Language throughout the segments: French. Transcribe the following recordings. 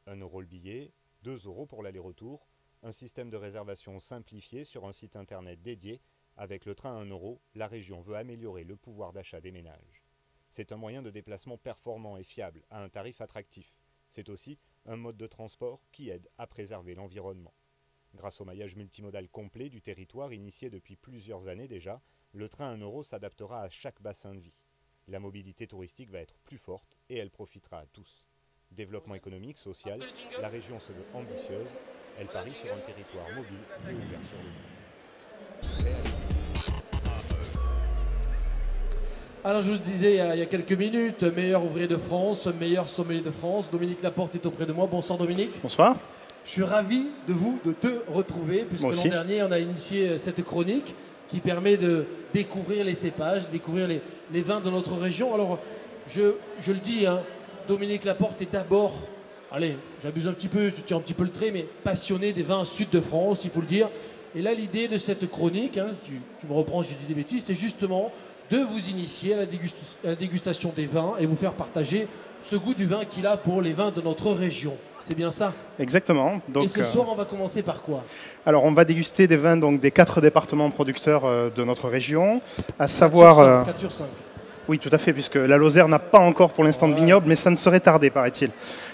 1 € le billet, 2 € pour l'aller-retour, un système de réservation simplifié sur un site internet dédié. Avec le train à 1 €, la région veut améliorer le pouvoir d'achat des ménages. C'est un moyen de déplacement performant et fiable à un tarif attractif. C'est aussi un mode de transport qui aide à préserver l'environnement. Grâce au maillage multimodal complet du territoire initié depuis plusieurs années déjà, le train à 1 € s'adaptera à chaque bassin de vie. La mobilité touristique va être plus forte et elle profitera à tous. Développement économique, social, la région se veut ambitieuse, elle parie sur un territoire mobile et ouvert sur le monde. Alors je vous disais il y a quelques minutes, meilleur ouvrier de France, meilleur sommelier de France, Dominique Laporte est auprès de moi. Bonsoir Dominique. Bonsoir. Je suis ravi de te retrouver, puisque l'an dernier on a initié cette chronique qui permet de découvrir les cépages, découvrir les vins de notre région. Alors je le dis, hein, Dominique Laporte est d'abord, allez, j'abuse un petit peu, je tiens un petit peu le trait, mais passionné des vins sud de France, il faut le dire. Et là l'idée de cette chronique, hein, tu me reprends, je dis des bêtises, c'est justement de vous initier à la dégustation des vins et vous faire partager ce goût du vin qu'il a pour les vins de notre région. C'est bien ça? Exactement. Donc, et ce soir, on va commencer par quoi? Alors, on va déguster des vins donc, des 4 départements producteurs de notre région, à savoir... 4 sur 5. Oui, tout à fait, puisque la Lozère n'a pas encore pour l'instant de vignoble, mais ça ne serait tardé, paraît-il.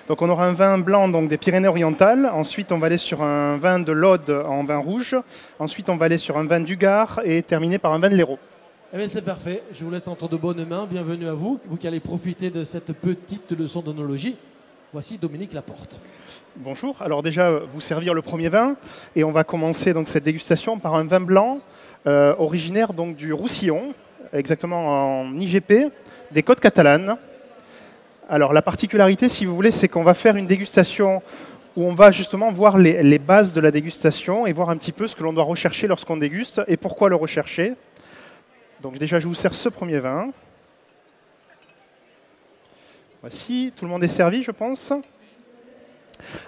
Donc, on aura un vin blanc donc, des Pyrénées-Orientales. Ensuite, on va aller sur un vin de l'Aude en vin rouge. Ensuite, on va aller sur un vin du Gard et terminer par un vin de l'Hérault. Eh bien, c'est parfait. Je vous laisse entre de bonnes mains. Bienvenue à vous, vous qui allez profiter de cette petite leçon d'onologie. Voici Dominique Laporte. Bonjour. Alors déjà, vous servir le premier vin. Et on va commencer donc, cette dégustation par un vin blanc originaire donc, du Roussillon, exactement en IGP, des Côtes catalanes. Alors la particularité, si vous voulez, c'est qu'on va faire une dégustation où on va justement voir les bases de la dégustation et voir un petit peu ce que l'on doit rechercher lorsqu'on déguste et pourquoi le rechercher. Donc déjà, je vous sers ce premier vin. Voici, tout le monde est servi, je pense.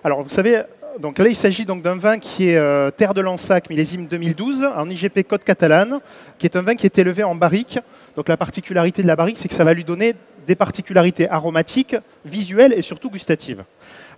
Alors, vous savez, donc là, il s'agit donc d'un vin qui est Terre de Lansac, millésime 2012, en IGP Côte Catalane, qui est un vin qui est élevé en barrique. Donc la particularité de la barrique, c'est que ça va lui donner des particularités aromatiques, visuelles et surtout gustatives.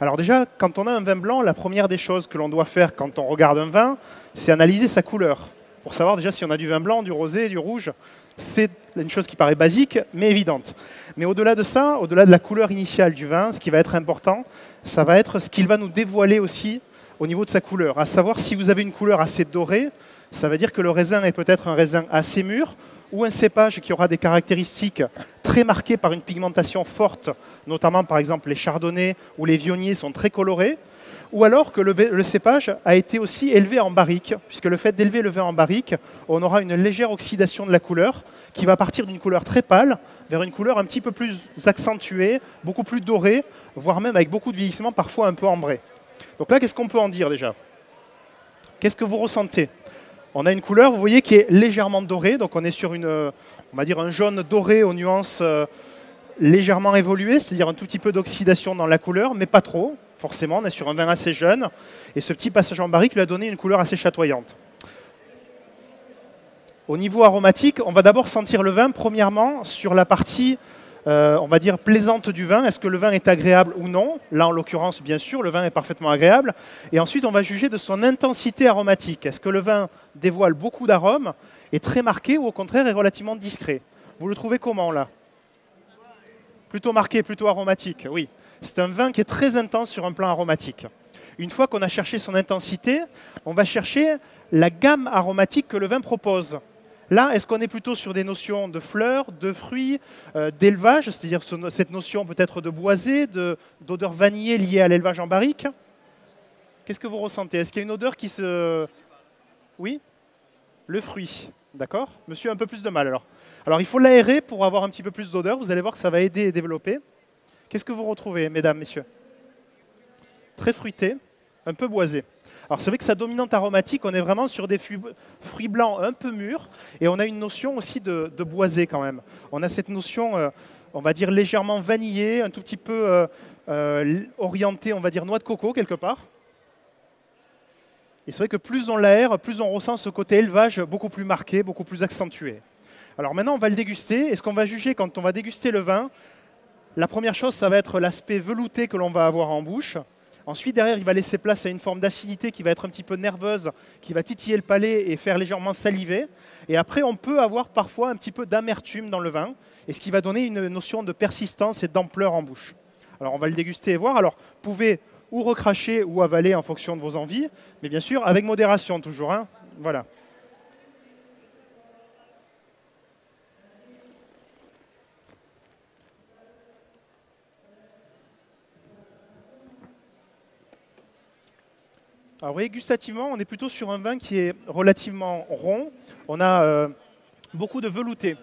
Alors déjà, quand on a un vin blanc, la première des choses que l'on doit faire quand on regarde un vin, c'est analyser sa couleur. Pour savoir déjà si on a du vin blanc, du rosé, du rouge. C'est une chose qui paraît basique, mais évidente. Mais au-delà de ça, au-delà de la couleur initiale du vin, ce qui va être important, ça va être ce qu'il va nous dévoiler aussi au niveau de sa couleur. À savoir, si vous avez une couleur assez dorée, ça veut dire que le raisin est peut-être un raisin assez mûr, ou un cépage qui aura des caractéristiques très marquées par une pigmentation forte, notamment par exemple les chardonnays ou les viogniers sont très colorés, ou alors que le cépage a été aussi élevé en barrique, puisque le fait d'élever le vin en barrique, on aura une légère oxydation de la couleur, qui va partir d'une couleur très pâle vers une couleur un petit peu plus accentuée, beaucoup plus dorée, voire même avec beaucoup de vieillissement, parfois un peu ambré. Donc là, qu'est-ce qu'on peut en dire déjà? Qu'est-ce que vous ressentez? On a une couleur, vous voyez, qui est légèrement dorée, donc on est sur on va dire un jaune doré aux nuances légèrement évoluées, c'est-à-dire un tout petit peu d'oxydation dans la couleur, mais pas trop. Forcément, on est sur un vin assez jeune, et ce petit passage en barrique lui a donné une couleur assez chatoyante. Au niveau aromatique, on va d'abord sentir le vin, premièrement, sur la partie, on va dire, plaisante du vin. Est-ce que le vin est agréable ou non? Là, en l'occurrence, bien sûr, le vin est parfaitement agréable. Et ensuite, on va juger de son intensité aromatique. Est-ce que le vin dévoile beaucoup d'arômes, est très marqué, ou au contraire est relativement discret? Vous le trouvez comment, là? Plutôt marqué, plutôt aromatique, oui. C'est un vin qui est très intense sur un plan aromatique. Une fois qu'on a cherché son intensité, on va chercher la gamme aromatique que le vin propose. Là, est-ce qu'on est plutôt sur des notions de fleurs, de fruits, d'élevage, c'est-à-dire cette notion peut-être de boisé, d'odeur vanillée liée à l'élevage en barrique? Qu'est-ce que vous ressentez? Est-ce qu'il y a une odeur qui se... Oui? Le fruit, d'accord? Monsieur a un peu plus de mal alors. Alors il faut l'aérer pour avoir un petit peu plus d'odeur, vous allez voir que ça va aider et développer. Qu'est-ce que vous retrouvez, mesdames, messieurs? Très fruité, un peu boisé. Alors c'est vrai que sa dominante aromatique, on est vraiment sur des fruits blancs un peu mûrs, et on a une notion aussi de boisé quand même. On a cette notion, on va dire, légèrement vanillée, un tout petit peu orientée, on va dire, noix de coco quelque part. Et c'est vrai que plus on l'aère, plus on ressent ce côté élevage beaucoup plus marqué, beaucoup plus accentué. Alors maintenant, on va le déguster, et ce qu'on va juger quand on va déguster le vin, la première chose, ça va être l'aspect velouté que l'on va avoir en bouche. Ensuite, derrière, il va laisser place à une forme d'acidité qui va être un petit peu nerveuse, qui va titiller le palais et faire légèrement saliver. Et après, on peut avoir parfois un petit peu d'amertume dans le vin, et ce qui va donner une notion de persistance et d'ampleur en bouche. Alors, on va le déguster et voir. Alors, vous pouvez ou recracher ou avaler en fonction de vos envies, mais bien sûr, avec modération toujours. Hein. Voilà. Alors, vous voyez, gustativement, on est plutôt sur un vin qui est relativement rond. On a beaucoup de velouté.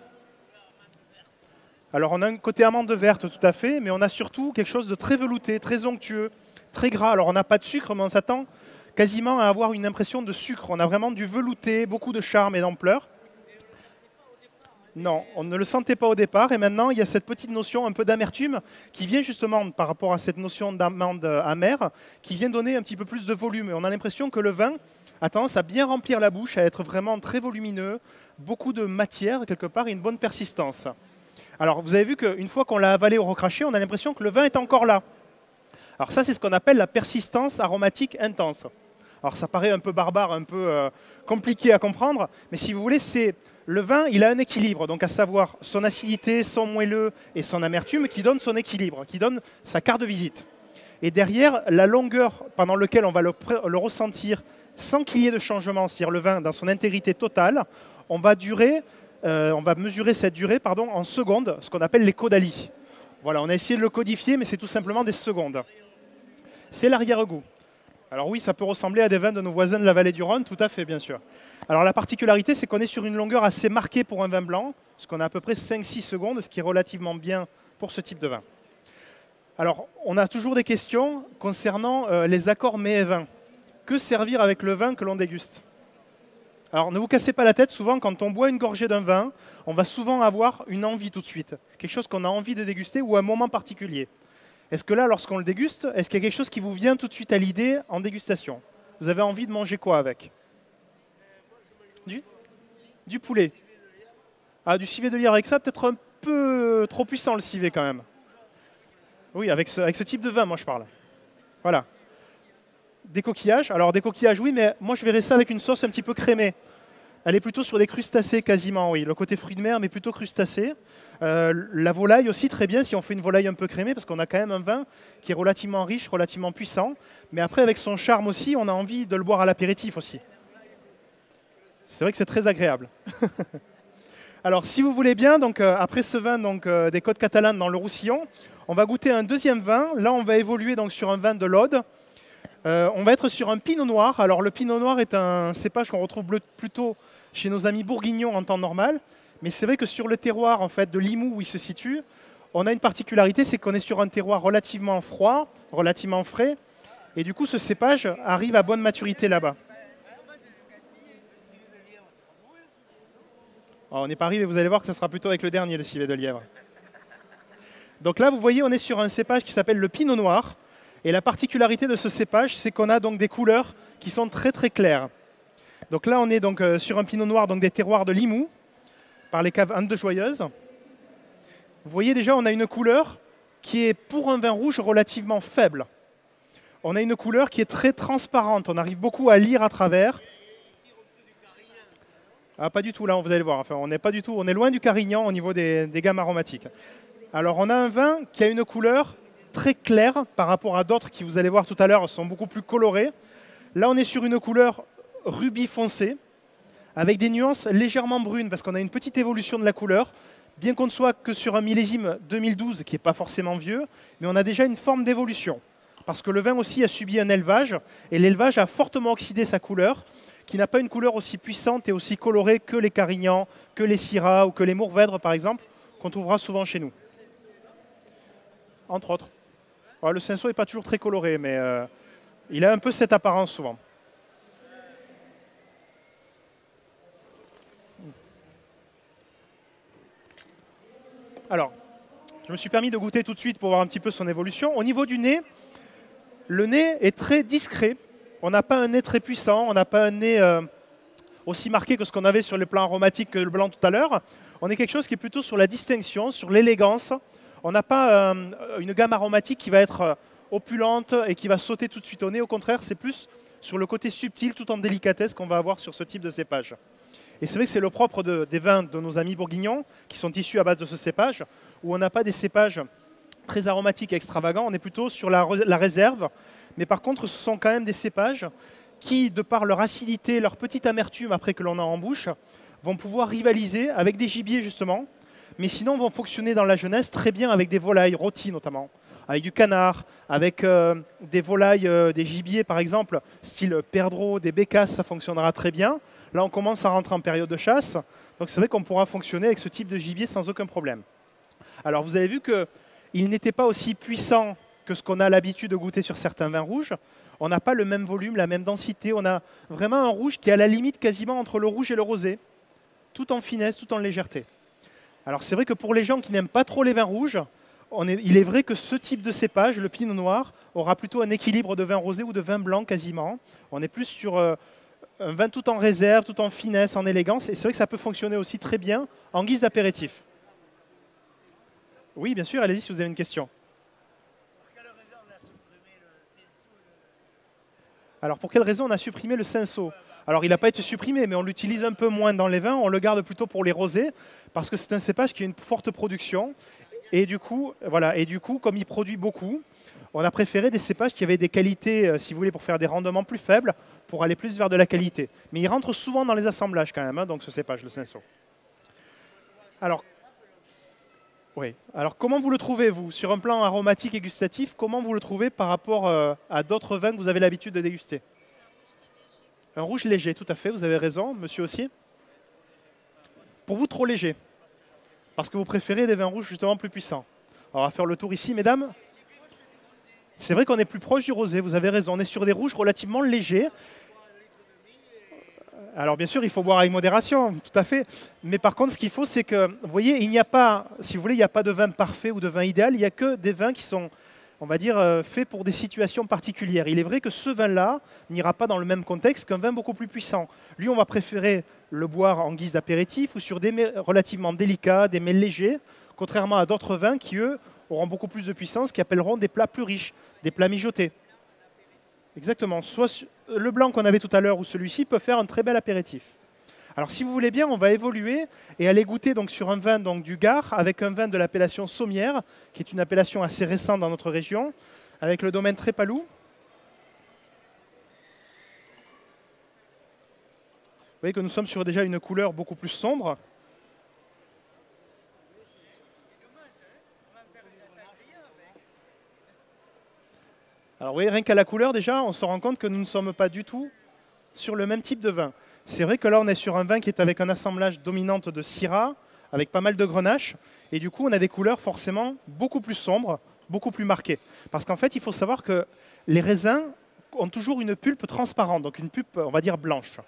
Alors, on a un côté amande verte, tout à fait, mais on a surtout quelque chose de très velouté, très onctueux, très gras. Alors, on n'a pas de sucre, mais on s'attend quasiment à avoir une impression de sucre. On a vraiment du velouté, beaucoup de charme et d'ampleur. Non, on ne le sentait pas au départ, et maintenant, il y a cette petite notion un peu d'amertume qui vient justement par rapport à cette notion d'amande amère, qui vient donner un petit peu plus de volume. Et on a l'impression que le vin a tendance à bien remplir la bouche, à être vraiment très volumineux, beaucoup de matière quelque part et une bonne persistance. Alors, vous avez vu qu'une fois qu'on l'a avalé ou recraché, on a l'impression que le vin est encore là. Alors ça, c'est ce qu'on appelle la persistance aromatique intense. Alors ça paraît un peu barbare, un peu compliqué à comprendre, mais si vous voulez, c'est le vin, il a un équilibre, donc à savoir son acidité, son moelleux et son amertume qui donne son équilibre, qui donne sa carte de visite. Et derrière, la longueur pendant laquelle on va le ressentir sans qu'il y ait de changement, c'est-à-dire le vin dans son intégrité totale, on va mesurer cette durée en secondes, ce qu'on appelle les caudalies. Voilà, on a essayé de le codifier, mais c'est tout simplement des secondes. C'est l'arrière-goût. Alors oui, ça peut ressembler à des vins de nos voisins de la vallée du Rhône, tout à fait, bien sûr. Alors la particularité, c'est qu'on est sur une longueur assez marquée pour un vin blanc, parce qu'on a à peu près 5-6 secondes, ce qui est relativement bien pour ce type de vin. Alors, on a toujours des questions concernant les accords mets et vins. Que servir avec le vin que l'on déguste? Alors, ne vous cassez pas la tête, souvent, quand on boit une gorgée d'un vin, on va souvent avoir une envie tout de suite, quelque chose qu'on a envie de déguster ou un moment particulier. Est-ce que là, lorsqu'on le déguste, est-ce qu'il y a quelque chose qui vous vient tout de suite à l'idée en dégustation? Vous avez envie de manger quoi avec? Du poulet. Ah, du civet de Lierre avec ça, peut-être un peu trop puissant le civet quand même. Oui, avec ce type de vin, moi je parle. Voilà. Des coquillages. Alors des coquillages, oui, mais moi je verrais ça avec une sauce un petit peu crémée. Elle est plutôt sur des crustacés quasiment, oui. Le côté fruits de mer, mais plutôt crustacés. La volaille aussi, très bien, si on fait une volaille un peu crémée, parce qu'on a quand même un vin qui est relativement riche, relativement puissant. Mais après, avec son charme aussi, on a envie de le boire à l'apéritif aussi. C'est vrai que c'est très agréable. Alors, si vous voulez bien, donc, après ce vin des Côtes catalanes dans le Roussillon, on va goûter un deuxième vin. Là, on va évoluer donc, sur un vin de l'Aude. On va être sur un pinot noir. Alors, le pinot noir est un cépage qu'on retrouve plutôt chez nos amis bourguignons en temps normal. Mais c'est vrai que sur le terroir en fait, de Limoux où il se situe, on a une particularité, c'est qu'on est sur un terroir relativement froid, relativement frais. Et du coup, ce cépage arrive à bonne maturité là-bas. On n'est pas arrivé, vous allez voir que ce sera plutôt avec le dernier, le civet de lièvre. Donc là, vous voyez, on est sur un cépage qui s'appelle le pinot noir. Et la particularité de ce cépage, c'est qu'on a donc des couleurs qui sont très très claires. Donc là, on est donc sur un pinot noir donc des terroirs de Limoux, par les caves Anne de Joyeuse. Vous voyez déjà, on a une couleur qui est, pour un vin rouge, relativement faible. On a une couleur qui est très transparente. On arrive beaucoup à lire à travers. Ah, pas du tout, là, vous allez le voir. Enfin, on n'est pas du tout, on est loin du Carignan au niveau des gammes aromatiques. Alors, on a un vin qui a une couleur très claire par rapport à d'autres qui, vous allez voir tout à l'heure, sont beaucoup plus colorés. Là, on est sur une couleur rubis foncé, avec des nuances légèrement brunes, parce qu'on a une petite évolution de la couleur, bien qu'on ne soit que sur un millésime 2012, qui n'est pas forcément vieux, mais on a déjà une forme d'évolution. Parce que le vin aussi a subi un élevage, et l'élevage a fortement oxydé sa couleur, qui n'a pas une couleur aussi puissante et aussi colorée que les Carignans, que les Syrah ou que les Mourvèdres, par exemple, qu'on trouvera souvent chez nous. Entre autres. Alors, le Cinsault n'est pas toujours très coloré, mais il a un peu cette apparence souvent. Alors, je me suis permis de goûter tout de suite pour voir un petit peu son évolution. Au niveau du nez, le nez est très discret. On n'a pas un nez très puissant, on n'a pas un nez aussi marqué que ce qu'on avait sur les plans aromatiques que le blanc tout à l'heure. On est quelque chose qui est plutôt sur la distinction, sur l'élégance. On n'a pas une gamme aromatique qui va être opulente et qui va sauter tout de suite au nez. Au contraire, c'est plus sur le côté subtil, tout en délicatesse, qu'on va avoir sur ce type de cépage. Et c'est vrai que c'est le propre des vins de nos amis bourguignons, qui sont issus à base de ce cépage, où on n'a pas des cépages très aromatiques et extravagants, on est plutôt sur la réserve. Mais par contre, ce sont quand même des cépages qui, de par leur acidité, leur petite amertume après que l'on a en bouche, vont pouvoir rivaliser avec des gibiers justement, mais sinon vont fonctionner dans la jeunesse très bien avec des volailles rôties notamment, avec du canard, avec des volailles, des gibiers par exemple, style perdreau, des bécasses, ça fonctionnera très bien. Là, on commence à rentrer en période de chasse, donc c'est vrai qu'on pourra fonctionner avec ce type de gibier sans aucun problème. Alors, vous avez vu qu'il n'était pas aussi puissant que ce qu'on a l'habitude de goûter sur certains vins rouges. On n'a pas le même volume, la même densité. On a vraiment un rouge qui est à la limite quasiment entre le rouge et le rosé, tout en finesse, tout en légèreté. Alors, c'est vrai que pour les gens qui n'aiment pas trop les vins rouges, il est vrai que ce type de cépage, le pinot noir, aura plutôt un équilibre de vin rosé ou de vin blanc quasiment. On est plus sur un vin tout en réserve, tout en finesse, en élégance. Et c'est vrai que ça peut fonctionner aussi très bien en guise d'apéritif. Oui, bien sûr, allez-y si vous avez une question. Alors, pour quelle raison on a supprimé le cinsault? Alors, il n'a pas été supprimé, mais on l'utilise un peu moins dans les vins. On le garde plutôt pour les rosés, parce que c'est un cépage qui a une forte production. Et du coup, comme il produit beaucoup, on a préféré des cépages qui avaient des qualités, si vous voulez, pour faire des rendements plus faibles, pour aller plus vers de la qualité. Mais il rentre souvent dans les assemblages quand même, hein, donc ce cépage, le cinsault. Alors, oui. Alors, comment vous le trouvez, vous, sur un plan aromatique et gustatif, comment vous le trouvez par rapport à d'autres vins que vous avez l'habitude de déguster? Un rouge léger, tout à fait, vous avez raison. Monsieur aussi? Pour vous, trop léger? Parce que vous préférez des vins rouges justement plus puissants. Alors, on va faire le tour ici, mesdames. C'est vrai qu'on est plus proche du rosé, vous avez raison. On est sur des rouges relativement légers. Alors bien sûr, il faut boire avec modération, tout à fait. Mais par contre, ce qu'il faut, c'est que, vous voyez, il n'y a pas, si vous voulez, il n'y a pas de vin parfait ou de vin idéal. Il n'y a que des vins qui sont, on va dire, faits pour des situations particulières. Il est vrai que ce vin-là n'ira pas dans le même contexte qu'un vin beaucoup plus puissant. Lui, on va préférer le boire en guise d'apéritif ou sur des mets relativement délicats, des mets légers, contrairement à d'autres vins qui, eux, auront beaucoup plus de puissance, qui appelleront des plats plus riches, des plats mijotés. Exactement. Soit le blanc qu'on avait tout à l'heure ou celui-ci peut faire un très bel apéritif. Alors, si vous voulez bien, on va évoluer et aller goûter donc, sur un vin donc, du Gard avec un vin de l'appellation Sommières, qui est une appellation assez récente dans notre région, avec le domaine Trépalou. Vous voyez que nous sommes sur déjà une couleur beaucoup plus sombre. Alors, vous voyez, rien qu'à la couleur, déjà, on se rend compte que nous ne sommes pas du tout sur le même type de vin. C'est vrai que là, on est sur un vin qui est avec un assemblage dominante de Syrah, avec pas mal de grenache, et du coup, on a des couleurs forcément beaucoup plus sombres, beaucoup plus marquées. Parce qu'en fait, il faut savoir que les raisins ont toujours une pulpe transparente, donc une pulpe, on va dire, blanche.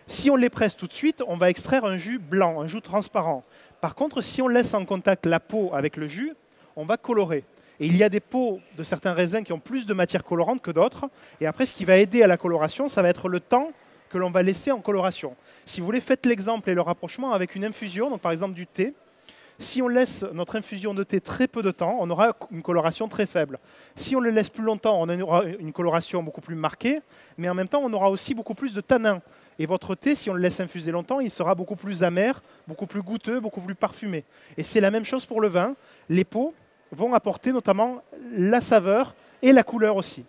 Si on les presse tout de suite, on va extraire un jus blanc, un jus transparent. Par contre, si on laisse en contact la peau avec le jus, on va colorer. Et il y a des peaux de certains raisins qui ont plus de matière colorante que d'autres. Et après, ce qui va aider à la coloration, ça va être le temps que l'on va laisser en coloration. Si vous voulez, faites l'exemple et le rapprochement avec une infusion, donc par exemple du thé. Si on laisse notre infusion de thé très peu de temps, on aura une coloration très faible. Si on le laisse plus longtemps, on aura une coloration beaucoup plus marquée, mais en même temps, on aura aussi beaucoup plus de tanins. Et votre thé, si on le laisse infuser longtemps, il sera beaucoup plus amer, beaucoup plus goûteux, beaucoup plus parfumé. Et c'est la même chose pour le vin. Les peaux vont apporter notamment la saveur et la couleur aussi.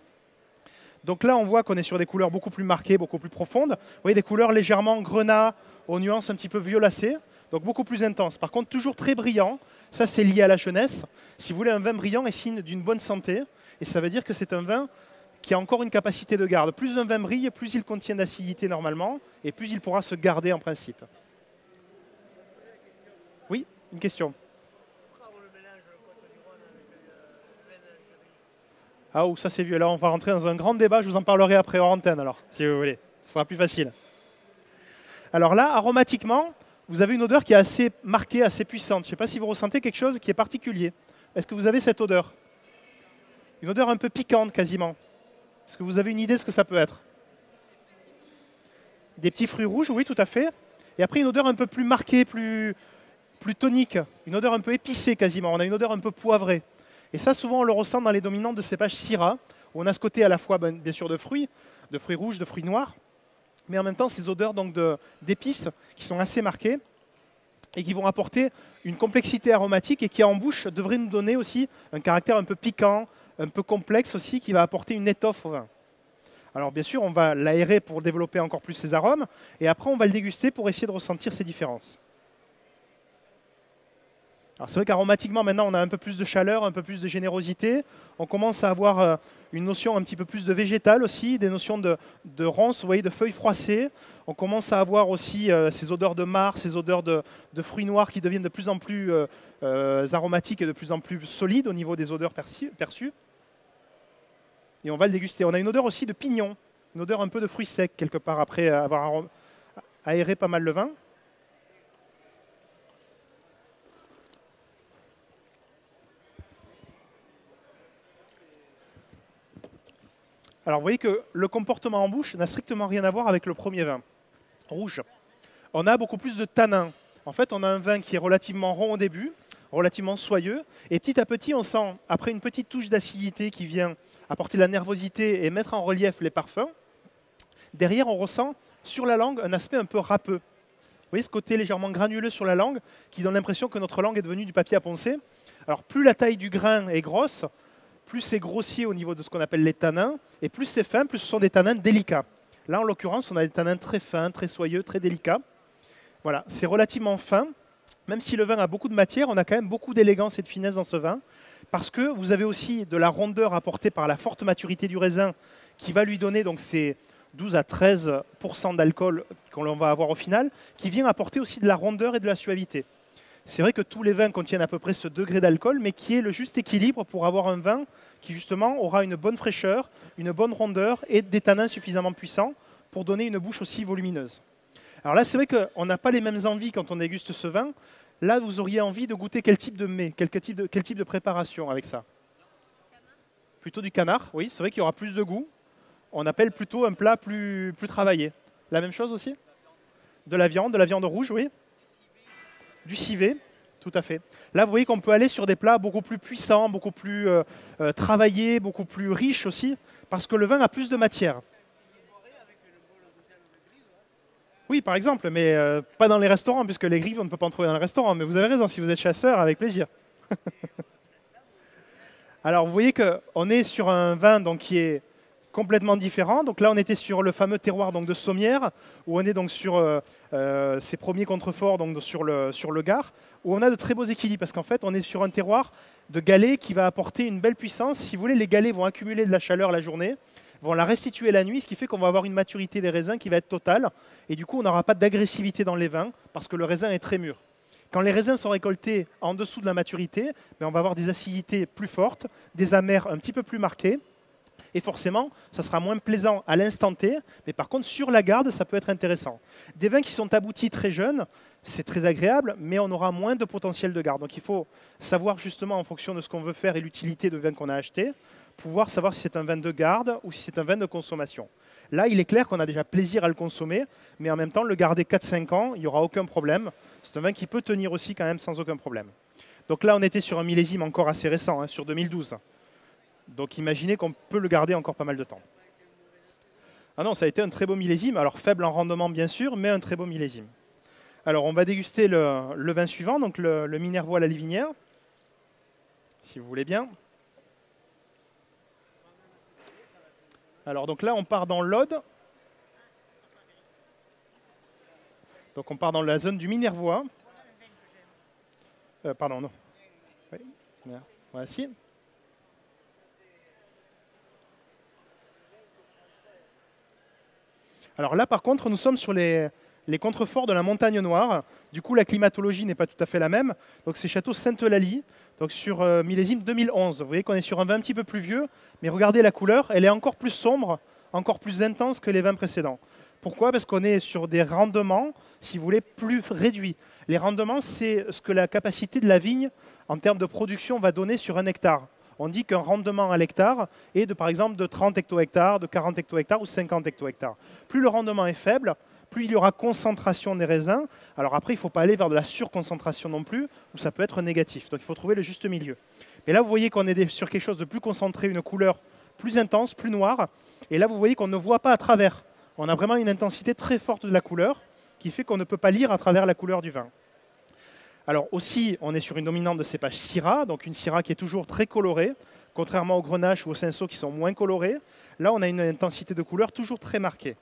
Donc là, on voit qu'on est sur des couleurs beaucoup plus marquées, beaucoup plus profondes. Vous voyez, des couleurs légèrement grenat, aux nuances un petit peu violacées, donc beaucoup plus intenses. Par contre, toujours très brillant. Ça, c'est lié à la jeunesse. Si vous voulez, un vin brillant est signe d'une bonne santé. Et ça veut dire que c'est un vin qui a encore une capacité de garde. Plus un vin brille, plus il contient d'acidité normalement, et plus il pourra se garder en principe. Oui, une question. Ah, ça c'est vieux. Là, on va rentrer dans un grand débat. Je vous en parlerai après hors antenne, alors, si vous voulez. Ce sera plus facile. Alors là, aromatiquement, vous avez une odeur qui est assez marquée, assez puissante. Je ne sais pas si vous ressentez quelque chose qui est particulier. Est-ce que vous avez cette odeur? Une odeur un peu piquante, quasiment. Est-ce que vous avez une idée de ce que ça peut être? Des petits fruits rouges, oui, tout à fait. Et après, une odeur un peu plus marquée, plus tonique. Une odeur un peu épicée, quasiment. On a une odeur un peu poivrée. Et ça, souvent, on le ressent dans les dominantes de cépages Syrah, où on a ce côté à la fois, bien sûr, de fruits rouges, de fruits noirs, mais en même temps, ces odeurs d'épices qui sont assez marquées et qui vont apporter une complexité aromatique et qui, en bouche, devrait nous donner aussi un caractère un peu piquant, un peu complexe aussi, qui va apporter une étoffe au vin. Alors bien sûr, on va l'aérer pour développer encore plus ses arômes, et après on va le déguster pour essayer de ressentir ces différences. Alors c'est vrai qu'aromatiquement, maintenant, on a un peu plus de chaleur, un peu plus de générosité. On commence à avoir une notion un petit peu plus de végétal aussi, des notions de ronces, vous voyez, de feuilles froissées. On commence à avoir aussi ces odeurs de marc, ces odeurs de fruits noirs qui deviennent de plus en plus aromatiques et de plus en plus solides au niveau des odeurs perçues. Et on va le déguster. On a une odeur aussi de pignon, une odeur un peu de fruits secs, quelque part, après avoir aéré pas mal le vin. Alors vous voyez que le comportement en bouche n'a strictement rien à voir avec le premier vin, rouge. On a beaucoup plus de tanins. En fait, on a un vin qui est relativement rond au début, relativement soyeux, et petit à petit, on sent, après une petite touche d'acidité qui vient apporter de la nervosité et mettre en relief les parfums, derrière, on ressent sur la langue un aspect un peu râpeux. Vous voyez ce côté légèrement granuleux sur la langue qui donne l'impression que notre langue est devenue du papier à poncer. Alors plus la taille du grain est grosse, plus c'est grossier au niveau de ce qu'on appelle les tanins, et plus c'est fin, plus ce sont des tanins délicats. Là, en l'occurrence, on a des tanins très fins, très soyeux, très délicats. Voilà, c'est relativement fin. Même si le vin a beaucoup de matière, on a quand même beaucoup d'élégance et de finesse dans ce vin, parce que vous avez aussi de la rondeur apportée par la forte maturité du raisin, qui va lui donner donc ces 12 à 13% d'alcool qu'on va avoir au final, qui vient apporter aussi de la rondeur et de la suavité. C'est vrai que tous les vins contiennent à peu près ce degré d'alcool, mais qui est le juste équilibre pour avoir un vin qui justement aura une bonne fraîcheur, une bonne rondeur et des tanins suffisamment puissants pour donner une bouche aussi volumineuse. Alors là, c'est vrai qu'on n'a pas les mêmes envies quand on déguste ce vin. Là, vous auriez envie de goûter quel type de mets, quel type de préparation avec ça? Plutôt du canard, oui, c'est vrai qu'il y aura plus de goût. On appelle plutôt un plat plus travaillé. La même chose aussi? De la viande rouge, oui. Du civet, tout à fait. Là, vous voyez qu'on peut aller sur des plats beaucoup plus puissants, beaucoup plus travaillés, beaucoup plus riches aussi, parce que le vin a plus de matière. Oui, par exemple, mais pas dans les restaurants, puisque les grives, on ne peut pas en trouver dans les restaurants. Mais vous avez raison, si vous êtes chasseur, avec plaisir. Alors, vous voyez qu'on est sur un vin donc, qui est complètement différent. Donc là, on était sur le fameux terroir donc, de Sommières, où on est donc sur ces premiers contreforts donc, sur le Gard, où on a de très beaux équilibres, parce qu'en fait, on est sur un terroir de galets qui va apporter une belle puissance. Si vous voulez, les galets vont accumuler de la chaleur la journée, vont la restituer la nuit, ce qui fait qu'on va avoir une maturité des raisins qui va être totale, et du coup, on n'aura pas d'agressivité dans les vins, parce que le raisin est très mûr. Quand les raisins sont récoltés en dessous de la maturité, on va avoir des acidités plus fortes, des amers un petit peu plus marqués, et forcément, ça sera moins plaisant à l'instant T, mais par contre, sur la garde, ça peut être intéressant. Des vins qui sont aboutis très jeunes, c'est très agréable, mais on aura moins de potentiel de garde. Donc il faut savoir justement, en fonction de ce qu'on veut faire et l'utilité de vin qu'on a acheté, pouvoir savoir si c'est un vin de garde ou si c'est un vin de consommation. Là, il est clair qu'on a déjà plaisir à le consommer, mais en même temps, le garder 4-5 ans, il n'y aura aucun problème. C'est un vin qui peut tenir aussi quand même sans aucun problème. Donc là, on était sur un millésime encore assez récent, hein, sur 2012. Donc imaginez qu'on peut le garder encore pas mal de temps. Ah non, ça a été un très beau millésime, alors faible en rendement bien sûr, mais un très beau millésime. Alors on va déguster le vin suivant, donc le Minervois à la Livinière, si vous voulez bien. Alors donc là on part dans l'Aude. Donc on part dans la zone du Minervois. Pardon, non. Oui. Voici. Alors là, par contre, nous sommes sur les contreforts de la Montagne Noire. Du coup, la climatologie n'est pas tout à fait la même. Donc c'est château Sainte-Eulalie, donc sur millésime 2011. Vous voyez qu'on est sur un vin un petit peu plus vieux, mais regardez la couleur, elle est encore plus sombre, encore plus intense que les vins précédents. Pourquoi? Parce qu'on est sur des rendements, si vous voulez, plus réduits. Les rendements, c'est ce que la capacité de la vigne, en termes de production, va donner sur un hectare. On dit qu'un rendement à l'hectare est par exemple de 30 hecto-hectares, de 40 hecto-hectares ou 50 hecto-hectares. Plus le rendement est faible, plus il y aura concentration des raisins. Alors après, il ne faut pas aller vers de la surconcentration non plus, où ça peut être négatif. Donc il faut trouver le juste milieu. Et là, vous voyez qu'on est sur quelque chose de plus concentré, une couleur plus intense, plus noire. Et là, vous voyez qu'on ne voit pas à travers. On a vraiment une intensité très forte de la couleur qui fait qu'on ne peut pas lire à travers la couleur du vin. Alors aussi, on est sur une dominante de cépage Syrah, donc une Syrah qui est toujours très colorée, contrairement au Grenache ou au Cinsault qui sont moins colorés. Là, on a une intensité de couleur toujours très marquée.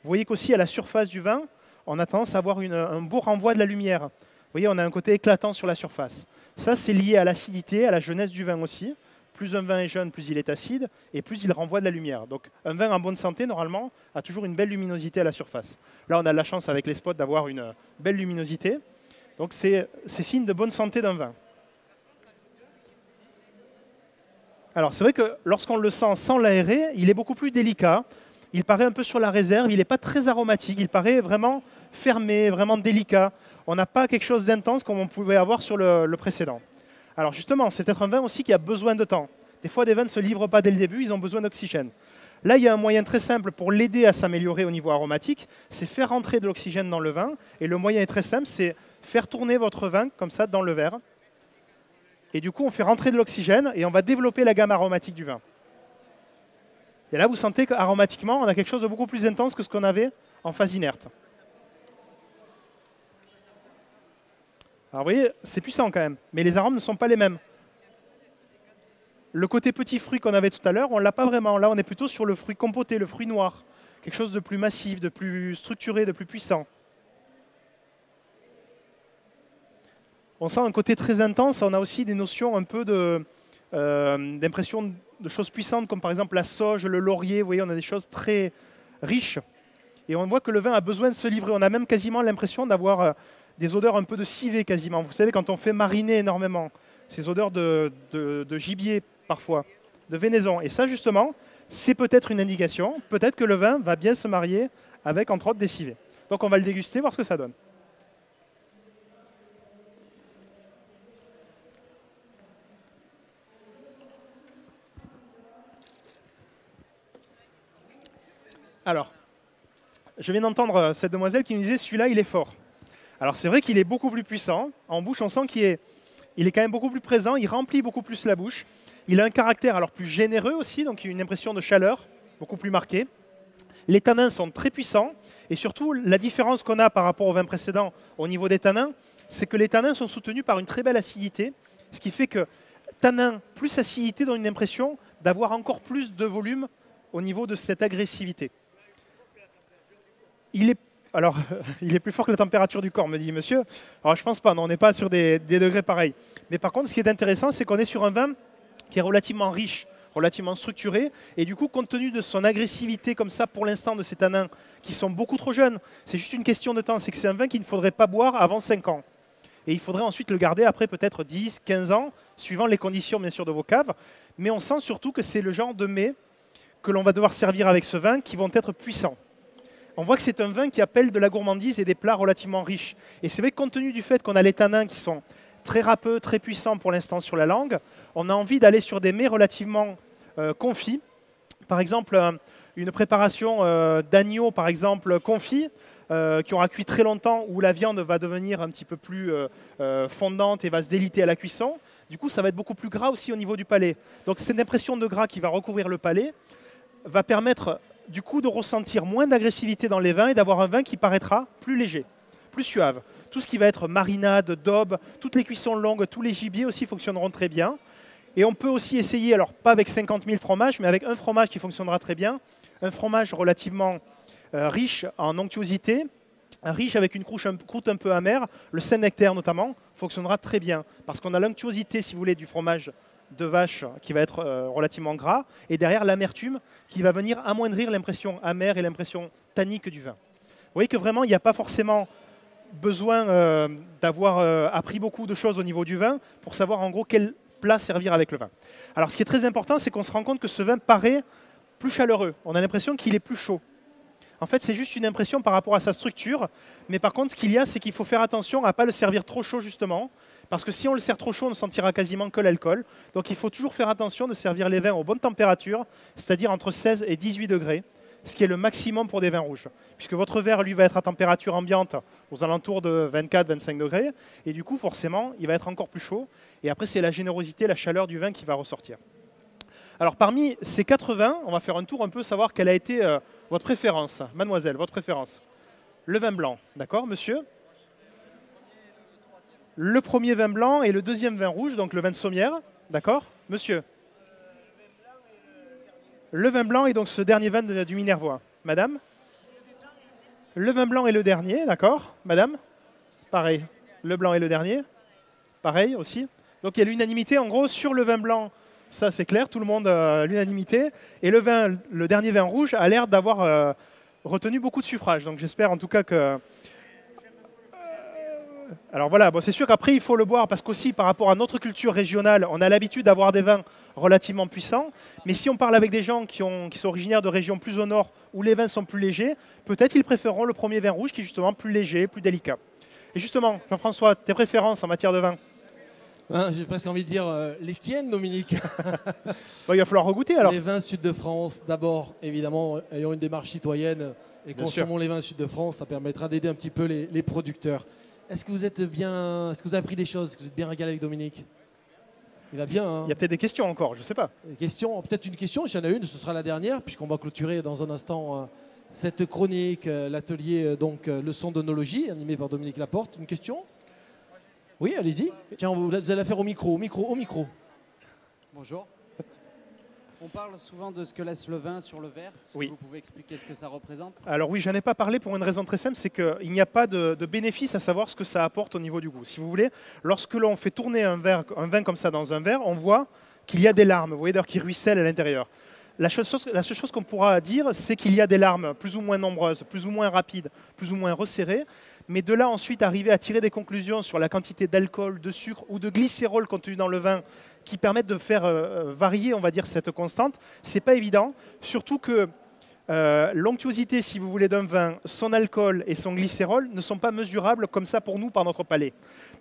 Vous voyez qu'aussi, à la surface du vin, on a tendance à avoir un beau renvoi de la lumière. Vous voyez, on a un côté éclatant sur la surface. Ça, c'est lié à l'acidité, à la jeunesse du vin aussi. Plus un vin est jeune, plus il est acide, et plus il renvoie de la lumière. Donc un vin en bonne santé, normalement, a toujours une belle luminosité à la surface. Là, on a de la chance avec les spots d'avoir une belle luminosité. Donc c'est signe de bonne santé d'un vin. Alors c'est vrai que lorsqu'on le sent sans l'aérer, il est beaucoup plus délicat. Il paraît un peu sur la réserve, il n'est pas très aromatique, il paraît vraiment fermé, vraiment délicat. On n'a pas quelque chose d'intense comme on pouvait avoir sur le précédent. Alors justement, c'est peut-être un vin aussi qui a besoin de temps. Des fois, des vins ne se livrent pas dès le début, ils ont besoin d'oxygène. Là, il y a un moyen très simple pour l'aider à s'améliorer au niveau aromatique, c'est faire rentrer de l'oxygène dans le vin. Et le moyen est très simple, c'est faire tourner votre vin comme ça dans le verre. Et du coup, on fait rentrer de l'oxygène et on va développer la gamme aromatique du vin. Et là, vous sentez qu'aromatiquement, on a quelque chose de beaucoup plus intense que ce qu'on avait en phase inerte. Alors vous voyez, c'est puissant quand même, mais les arômes ne sont pas les mêmes. Le côté petit fruit qu'on avait tout à l'heure, on ne l'a pas vraiment. Là, on est plutôt sur le fruit compoté, le fruit noir. Quelque chose de plus massif, de plus structuré, de plus puissant. On sent un côté très intense. On a aussi des notions un peu d'impression de choses puissantes, comme par exemple la sauge, le laurier. Vous voyez, on a des choses très riches. Et on voit que le vin a besoin de se livrer. On a même quasiment l'impression d'avoir des odeurs un peu de civet quasiment. Vous savez, quand on fait mariner énormément, ces odeurs de gibier parfois, de vénaison. Et ça, justement, c'est peut-être une indication. Peut-être que le vin va bien se marier avec, entre autres, des civets. Donc on va le déguster, voir ce que ça donne. Alors, je viens d'entendre cette demoiselle qui nous disait « celui-là, il est fort ». Alors c'est vrai qu'il est beaucoup plus puissant. En bouche, on sent qu'il est quand même beaucoup plus présent, il remplit beaucoup plus la bouche. Il a un caractère alors plus généreux aussi, donc il y a une impression de chaleur beaucoup plus marquée. Les tanins sont très puissants, et surtout, la différence qu'on a par rapport au vin précédent au niveau des tanins, c'est que les tanins sont soutenus par une très belle acidité, ce qui fait que tanin plus acidité donne une impression d'avoir encore plus de volume au niveau de cette agressivité. Il est plus fort que la température du corps, me dit monsieur. Alors je pense pas, non, on n'est pas sur des degrés pareils. Mais par contre, ce qui est intéressant, c'est qu'on est sur un vin qui est relativement riche, relativement structuré, et du coup, compte tenu de son agressivité comme ça, pour l'instant, de ces tanins qui sont beaucoup trop jeunes, c'est juste une question de temps, c'est que c'est un vin qu'il ne faudrait pas boire avant 5 ans. Et il faudrait ensuite le garder après peut-être 10, 15 ans, suivant les conditions, bien sûr, de vos caves. Mais on sent surtout que c'est le genre de mets que l'on va devoir servir avec ce vin qui vont être puissants. On voit que c'est un vin qui appelle de la gourmandise et des plats relativement riches. Et c'est vrai que compte tenu du fait qu'on a les tanins qui sont très râpeux, très puissants pour l'instant sur la langue, on a envie d'aller sur des mets relativement confits. Par exemple, une préparation d'agneau, par exemple, confit, qui aura cuit très longtemps, où la viande va devenir un petit peu plus fondante et va se déliter à la cuisson. Du coup, ça va être beaucoup plus gras aussi au niveau du palais. Donc cette impression de gras qui va recouvrir le palais va permettre du coup de ressentir moins d'agressivité dans les vins et d'avoir un vin qui paraîtra plus léger, plus suave. Tout ce qui va être marinade, daube, toutes les cuissons longues, tous les gibiers aussi fonctionneront très bien. Et on peut aussi essayer, alors pas avec 50 000 fromages, mais avec un fromage qui fonctionnera très bien, un fromage relativement riche en onctuosité, riche avec une croûte un peu amère, le Saint-Nectaire notamment, fonctionnera très bien, parce qu'on a l'onctuosité, si vous voulez, du fromage de vache qui va être relativement gras, et derrière l'amertume qui va venir amoindrir l'impression amère et l'impression tannique du vin. Vous voyez que vraiment, il n'y a pas forcément besoin d'avoir appris beaucoup de choses au niveau du vin pour savoir en gros quel plat servir avec le vin. Alors ce qui est très important, c'est qu'on se rend compte que ce vin paraît plus chaleureux. On a l'impression qu'il est plus chaud. En fait, c'est juste une impression par rapport à sa structure, mais par contre, ce qu'il y a, c'est qu'il faut faire attention à ne pas le servir trop chaud justement, parce que si on le sert trop chaud, on ne sentira quasiment que l'alcool. Donc il faut toujours faire attention de servir les vins aux bonnes températures, c'est-à-dire entre 16 et 18 degrés. ce qui est le maximum pour des vins rouges. Puisque votre verre, lui, va être à température ambiante aux alentours de 24-25 degrés. Et du coup, forcément, il va être encore plus chaud. Et après, c'est la générosité, la chaleur du vin qui va ressortir. Alors, parmi ces 4 vins, on va faire un tour un peu, savoir quelle a été votre préférence. Mademoiselle, votre préférence. Le vin blanc, d'accord, monsieur? Le premier vin blanc et le deuxième vin rouge, donc le vin de Sommières, d'accord, monsieur? Le vin blanc et donc ce dernier vin du Minervois. Madame? Le vin blanc et le dernier, d'accord. Madame? Pareil. Le blanc et le dernier? Pareil aussi. Donc il y a l'unanimité en gros sur le vin blanc. Ça c'est clair, tout le monde l'unanimité. Et le dernier vin rouge a l'air d'avoir retenu beaucoup de suffrages. Donc j'espère en tout cas que... Alors voilà, bon, c'est sûr qu'après il faut le boire parce qu'aussi par rapport à notre culture régionale, on a l'habitude d'avoir des vins relativement puissants. Mais si on parle avec des gens qui sont originaires de régions plus au nord où les vins sont plus légers, peut-être ils préféreront le premier vin rouge qui est justement plus léger, plus délicat. Et justement, Jean-François, tes préférences en matière de vin? J'ai presque envie de dire les tiennes, Dominique. Bon, il va falloir regoûter alors. Les vins sud de France, d'abord, évidemment, ayant une démarche citoyenne et consommons les vins sud de France, ça permettra d'aider un petit peu les producteurs. Est-ce que vous êtes bien, est-ce que vous avez appris des choses? Est-ce que vous êtes bien régalé avec Dominique? Il va bien. Hein? Il y a peut-être des questions encore, je ne sais pas. Des questions, peut-être une question, s'il y en a une, ce sera la dernière, puisqu'on va clôturer dans un instant cette chronique, l'atelier leçon d'onologie, animé par Dominique Laporte. Une question? Oui, allez-y. Tiens, vous allez la faire au micro. Bonjour. On parle souvent de ce que laisse le vin sur le verre. Est-ce que vous pouvez expliquer ce que ça représente? Alors oui, je n'en ai pas parlé pour une raison très simple, c'est qu'il n'y a pas de bénéfice à savoir ce que ça apporte au niveau du goût. Si vous voulez, lorsque l'on fait tourner un vin comme ça dans un verre, on voit qu'il y a des larmes, vous voyez d'ailleurs, qui ruissellent à l'intérieur. La seule chose qu'on pourra dire, c'est qu'il y a des larmes plus ou moins nombreuses, plus ou moins rapides, plus ou moins resserrées. Mais de là ensuite arriver à tirer des conclusions sur la quantité d'alcool, de sucre ou de glycérol contenu dans le vin qui permettent de faire varier, on va dire, cette constante, c'est pas évident. Surtout que l'onctuosité, si vous voulez, d'un vin, son alcool et son glycérol ne sont pas mesurables comme ça pour nous par notre palais.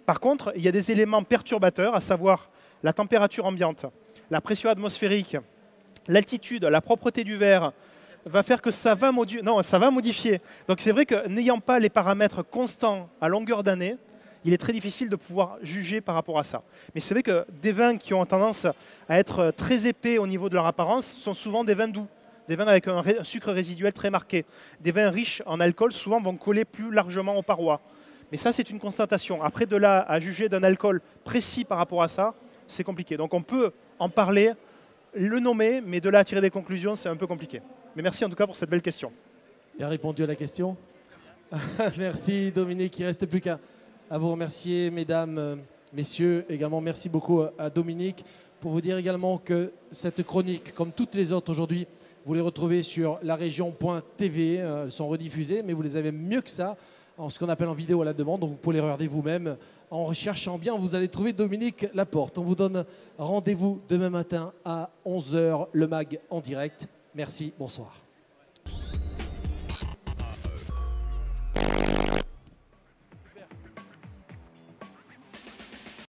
Par contre, il y a des éléments perturbateurs, à savoir la température ambiante, la pression atmosphérique, l'altitude, la propreté du verre, va faire que ça va modifier. Donc c'est vrai que n'ayant pas les paramètres constants à longueur d'année, il est très difficile de pouvoir juger par rapport à ça. Mais c'est vrai que des vins qui ont tendance à être très épais au niveau de leur apparence sont souvent des vins doux, des vins avec un sucre résiduel très marqué. Des vins riches en alcool souvent vont coller plus largement aux parois. Mais ça, c'est une constatation. Après, de là à juger d'un alcool précis par rapport à ça, c'est compliqué. Donc on peut en parler, le nommer, mais de là à tirer des conclusions, c'est un peu compliqué. Mais merci en tout cas pour cette belle question. Il a répondu à la question. Merci Dominique. Il ne reste plus qu'à vous remercier, mesdames, messieurs. Également, merci beaucoup à Dominique. Pour vous dire également que cette chronique, comme toutes les autres aujourd'hui, vous les retrouvez sur larégion.tv. Elles sont rediffusées, mais vous les avez mieux que ça, en ce qu'on appelle en vidéo à la demande. Donc vous pouvez les regarder vous-même. En recherchant bien, vous allez trouver Dominique Laporte. On vous donne rendez-vous demain matin à 11 h, le MAG en direct. Merci, bonsoir.